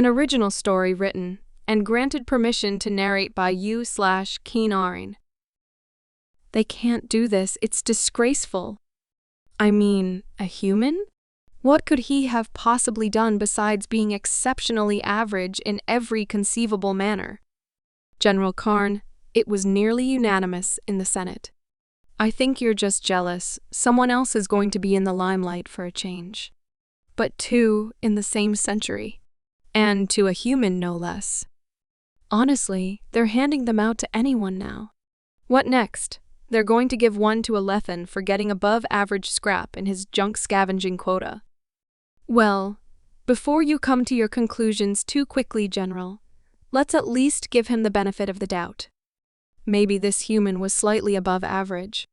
An original story written and granted permission to narrate by you/CnRhin. They can't do this, it's disgraceful. I mean, a human? What could he have possibly done besides being exceptionally average in every conceivable manner? General Karne, it was nearly unanimous in the Senate. I think you're just jealous. Someone else is going to be in the limelight for a change. But two in the same century. And to a human, no less. Honestly, they're handing them out to anyone now. What next? They're going to give one to a Lethan for getting above-average scrap in his junk scavenging quota. Well, before you come to your conclusions too quickly, General, let's at least give him the benefit of the doubt. Maybe this human was slightly above average.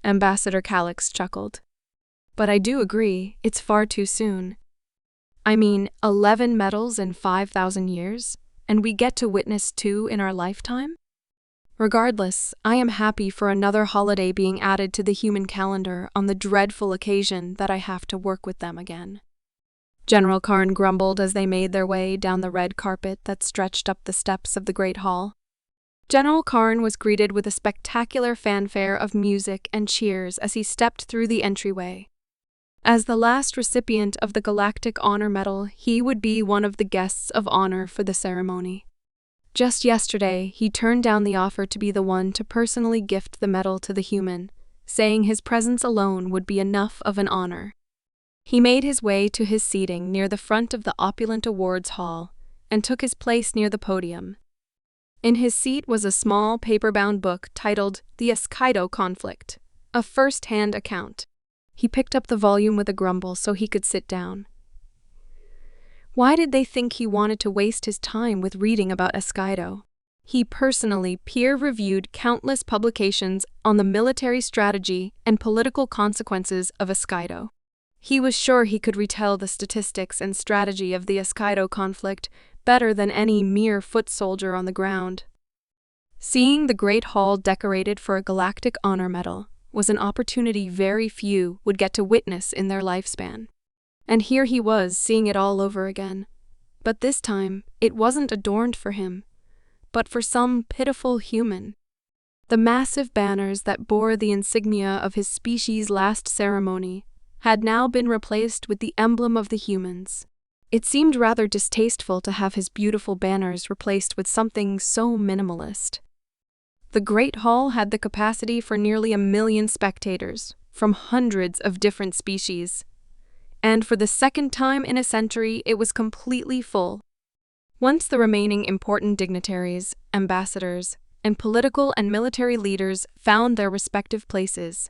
Ambassador Calix chuckled. But I do agree, it's far too soon. I mean, 11 medals in 5,000 years, and we get to witness 2 in our lifetime? Regardless, I am happy for another holiday being added to the human calendar on the dreadful occasion that I have to work with them again. General Karne grumbled as they made their way down the red carpet that stretched up the steps of the Great Hall. General Karne was greeted with a spectacular fanfare of music and cheers as he stepped through the entryway. As the last recipient of the Galactic Honor Medal, he would be one of the guests of honor for the ceremony. Just yesterday, he turned down the offer to be the one to personally gift the medal to the human, saying his presence alone would be enough of an honor. He made his way to his seating near the front of the opulent awards hall and took his place near the podium. In his seat was a small paper-bound book titled The Eskaido Conflict, a first-hand account. He picked up the volume with a grumble so he could sit down. Why did they think he wanted to waste his time with reading about Eskaido? He personally peer-reviewed countless publications on the military strategy and political consequences of Eskaido. He was sure he could retell the statistics and strategy of the Eskaido conflict better than any mere foot soldier on the ground. Seeing the Great Hall decorated for a Galactic Honor Medal was an opportunity very few would get to witness in their lifespan. And here he was, seeing it all over again. But this time, it wasn't adorned for him, but for some pitiful human. The massive banners that bore the insignia of his species' last ceremony had now been replaced with the emblem of the humans. It seemed rather distasteful to have his beautiful banners replaced with something so minimalist. The Great Hall had the capacity for nearly 1 million spectators from hundreds of different species. And for the second time in a century, it was completely full. Once the remaining important dignitaries, ambassadors, and political and military leaders found their respective places,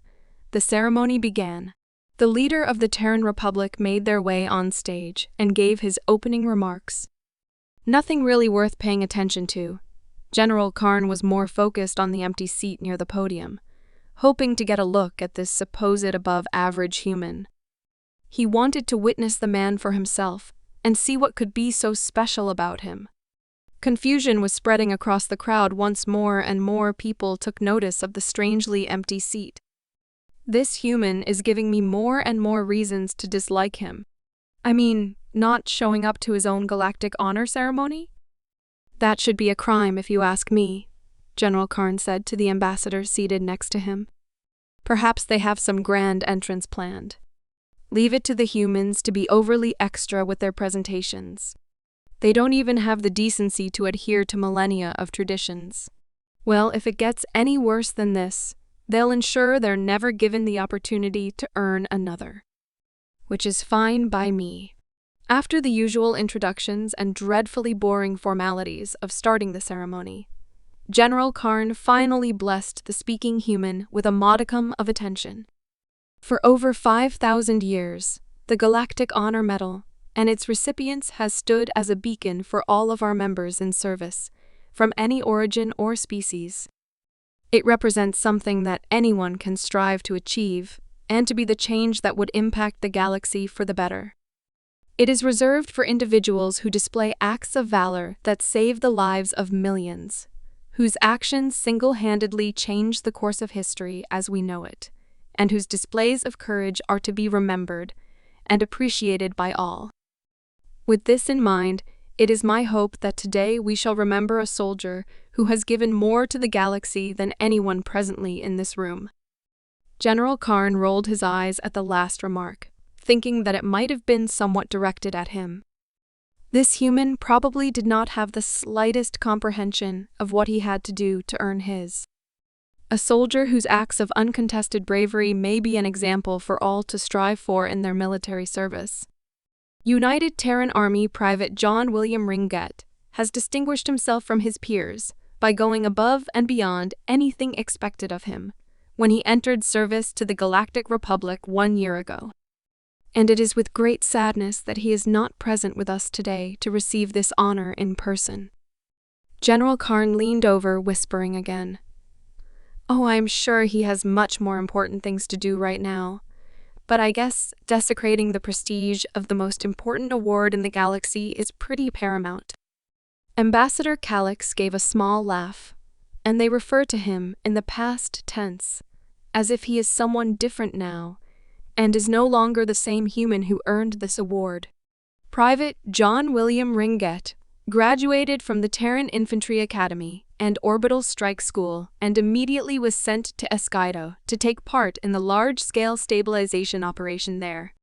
the ceremony began. The leader of the Terran Republic made their way on stage and gave his opening remarks. Nothing really worth paying attention to. General Karne was more focused on the empty seat near the podium, hoping to get a look at this supposed above-average human. He wanted to witness the man for himself and see what could be so special about him. Confusion was spreading across the crowd once more and more people took notice of the strangely empty seat. This human is giving me more and more reasons to dislike him. I mean, not showing up to his own galactic honor ceremony? That should be a crime if you ask me, General Karne said to the ambassador seated next to him. Perhaps they have some grand entrance planned. Leave it to the humans to be overly extra with their presentations. They don't even have the decency to adhere to millennia of traditions. Well, if it gets any worse than this, they'll ensure they're never given the opportunity to earn another. Which is fine by me. After the usual introductions and dreadfully boring formalities of starting the ceremony, General Karne finally blessed the speaking human with a modicum of attention. For over 5,000 years, the Galactic Honor Medal and its recipients has stood as a beacon for all of our members in service, from any origin or species. It represents something that anyone can strive to achieve and to be the change that would impact the galaxy for the better. It is reserved for individuals who display acts of valor that save the lives of millions, whose actions single-handedly change the course of history as we know it, and whose displays of courage are to be remembered and appreciated by all. With this in mind, It is my hope that today we shall remember a soldier who has given more to the galaxy than anyone presently in this room." General Karne rolled his eyes at the last remark, thinking that it might have been somewhat directed at him. This human probably did not have the slightest comprehension of what he had to do to earn his. A soldier whose acts of uncontested bravery may be an example for all to strive for in their military service. United Terran Army Private John William Ringuette has distinguished himself from his peers by going above and beyond anything expected of him when he entered service to the Galactic Republic 1 year ago. And it is with great sadness that he is not present with us today to receive this honor in person. General Karne leaned over, whispering again, "Oh, I'm sure he has much more important things to do right now, but I guess desecrating the prestige of the most important award in the galaxy is pretty paramount." Ambassador Calix gave a small laugh, and they refer to him in the past tense, as if he is someone different now, and is no longer the same human who earned this award. Private John William Ringuette graduated from the Terran Infantry Academy and Orbital Strike School and immediately was sent to Eskaido to take part in the large-scale stabilization operation there.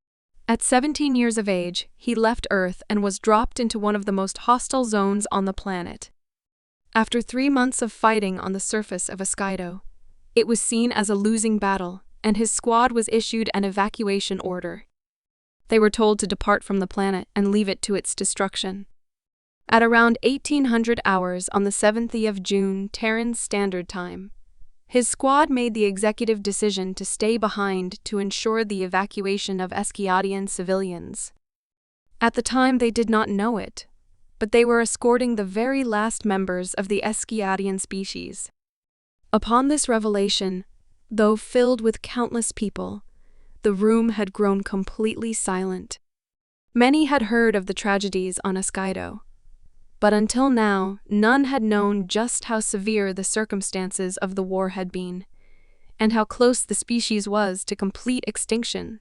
At 17 years of age, he left Earth and was dropped into one of the most hostile zones on the planet. After 3 months of fighting on the surface of Eskaido, it was seen as a losing battle, and his squad was issued an evacuation order. They were told to depart from the planet and leave it to its destruction. At around 1800 hours on the 7th of June, Terran Standard Time, his squad made the executive decision to stay behind to ensure the evacuation of Eskaidian civilians. At the time they did not know it, but they were escorting the very last members of the Eskaidian species. Upon this revelation, though filled with countless people, the room had grown completely silent. Many had heard of the tragedies on Eskaido, but until now, none had known just how severe the circumstances of the war had been, and how close the species was to complete extinction.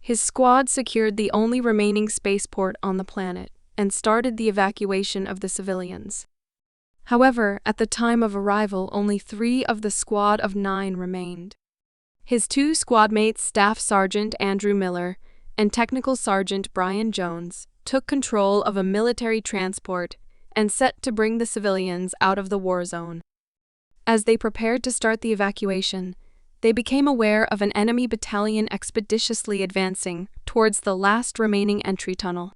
His squad secured the only remaining spaceport on the planet and started the evacuation of the civilians. However, at the time of arrival, only 3 of the squad of 9 remained. His 2 squad mates, Staff Sergeant Andrew Miller and Technical Sergeant Brian Jones, took control of a military transport and set to bring the civilians out of the war zone. As they prepared to start the evacuation, they became aware of an enemy battalion expeditiously advancing towards the last remaining entry tunnel.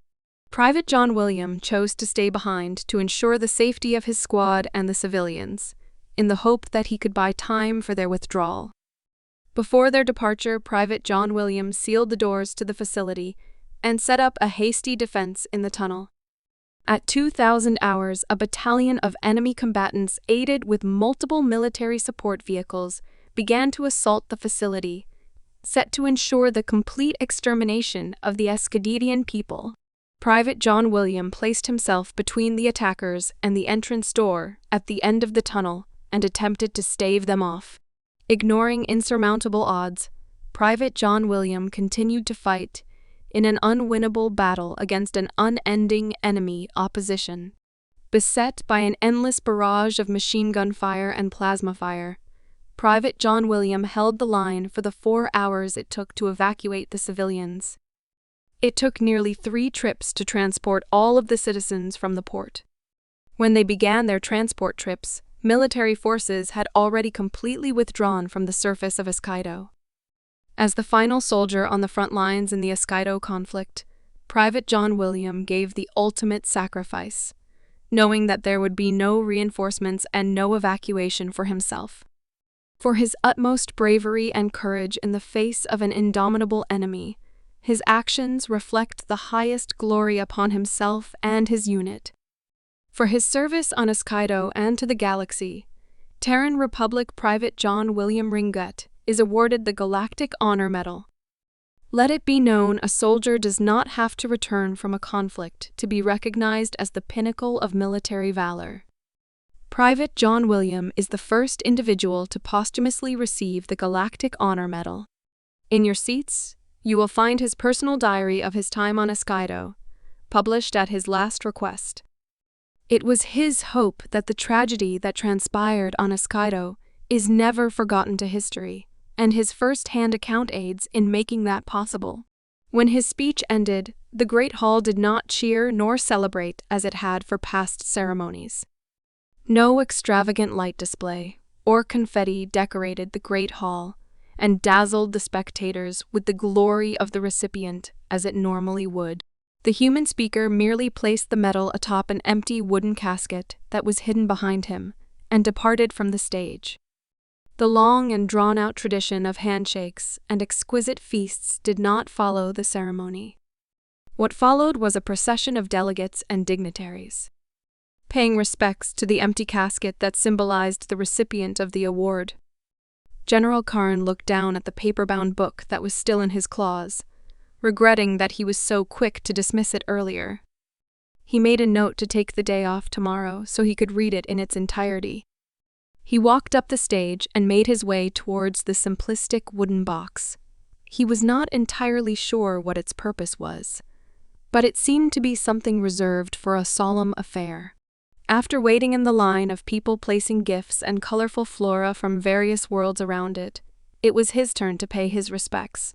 Private John William chose to stay behind to ensure the safety of his squad and the civilians, in the hope that he could buy time for their withdrawal. Before their departure, Private John William sealed the doors to the facility and set up a hasty defense in the tunnel. At 2000 hours, a battalion of enemy combatants aided with multiple military support vehicles began to assault the facility, set to ensure the complete extermination of the Eskaidian people. Private John William placed himself between the attackers and the entrance door at the end of the tunnel and attempted to stave them off. Ignoring insurmountable odds, Private John William continued to fight in an unwinnable battle against an unending enemy opposition. Beset by an endless barrage of machine gun fire and plasma fire, Private John William held the line for the 4 hours it took to evacuate the civilians. It took nearly 3 trips to transport all of the citizens from the port. When they began their transport trips, military forces had already completely withdrawn from the surface of Eskaido. As the final soldier on the front lines in the Eskaido conflict, Private John William gave the ultimate sacrifice, knowing that there would be no reinforcements and no evacuation for himself. For his utmost bravery and courage in the face of an indomitable enemy, his actions reflect the highest glory upon himself and his unit. For his service on Eskaido and to the galaxy, Terran Republic Private John William Ringuette is awarded the Galactic Honor Medal. Let it be known, a soldier does not have to return from a conflict to be recognized as the pinnacle of military valor. Private John William is the first individual to posthumously receive the Galactic Honor Medal. In your seats, you will find his personal diary of his time on Eskaido, published at his last request. It was his hope that the tragedy that transpired on Eskaido is never forgotten to history, and his first-hand account aids in making that possible. When his speech ended, the Great Hall did not cheer nor celebrate as it had for past ceremonies. No extravagant light display or confetti decorated the Great Hall and dazzled the spectators with the glory of the recipient as it normally would. The human speaker merely placed the medal atop an empty wooden casket that was hidden behind him and departed from the stage. The long and drawn-out tradition of handshakes and exquisite feasts did not follow the ceremony. What followed was a procession of delegates and dignitaries, paying respects to the empty casket that symbolized the recipient of the award. General Karne looked down at the paper-bound book that was still in his claws, regretting that he was so quick to dismiss it earlier. He made a note to take the day off tomorrow so he could read it in its entirety. He walked up the stage and made his way towards the simplistic wooden box. He was not entirely sure what its purpose was, but it seemed to be something reserved for a solemn affair. After waiting in the line of people placing gifts and colorful flora from various worlds around it, it was his turn to pay his respects.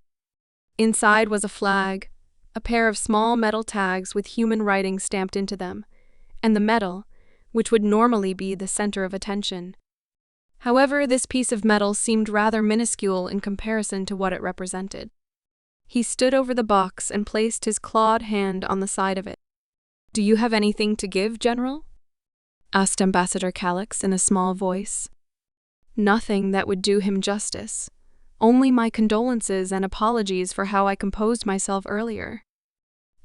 Inside was a flag, a pair of small metal tags with human writing stamped into them, and the medal, which would normally be the center of attention. However, this piece of metal seemed rather minuscule in comparison to what it represented. He stood over the box and placed his clawed hand on the side of it. "Do you have anything to give, General?" asked Ambassador Calix in a small voice. "Nothing that would do him justice. Only my condolences and apologies for how I composed myself earlier.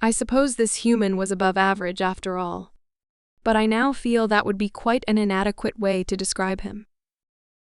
I suppose this human was above average after all. But I now feel that would be quite an inadequate way to describe him."